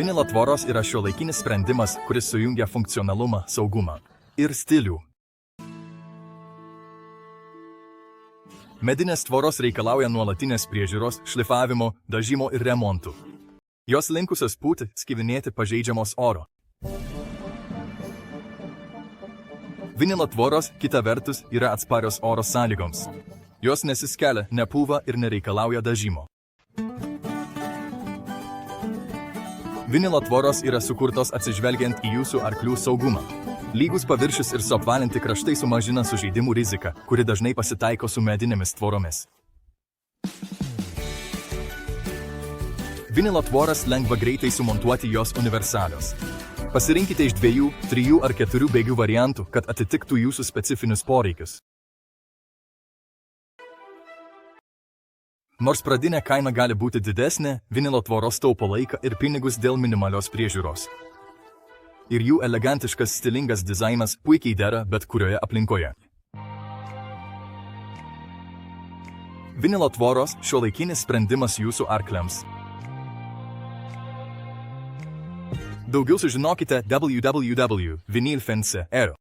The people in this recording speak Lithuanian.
Vinilo tvoros yra šiuolaikinis sprendimas, kuris sujungia funkcionalumą, saugumą ir stilių. Medinės tvoros reikalauja nuolatinės priežiūros, šlifavimo, dažymo ir remontų. Jos linkusios pūti, skivinėti pažeidžiamos oro. Vinilo tvoros, kita vertus, yra atsparios oro sąlygoms. Jos nesiskelia, nepūva ir nereikalauja dažymo. Vinilo tvoros yra sukurtos atsižvelgiant į jūsų arklių saugumą. Lygus paviršius ir suapvalinti kraštai sumažina sužeidimų riziką, kuri dažnai pasitaiko su medinėmis tvoromis. Vinilo tvoras lengva greitai sumontuoti, jos universalios. Pasirinkite iš 2, 3 ar 4 bėgių variantų, kad atitiktų jūsų specifinius poreikius. Nors pradinė kaina gali būti didesnė, vinilo tvoros taupo laiką ir pinigus dėl minimalios priežiūros. Ir jų elegantiškas stilingas dizainas puikiai dera bet kurioje aplinkoje. Vinilo tvoros – šiuolaikinis sprendimas jūsų arkliams. Daugiau sužinokite www.vinilfence.ero.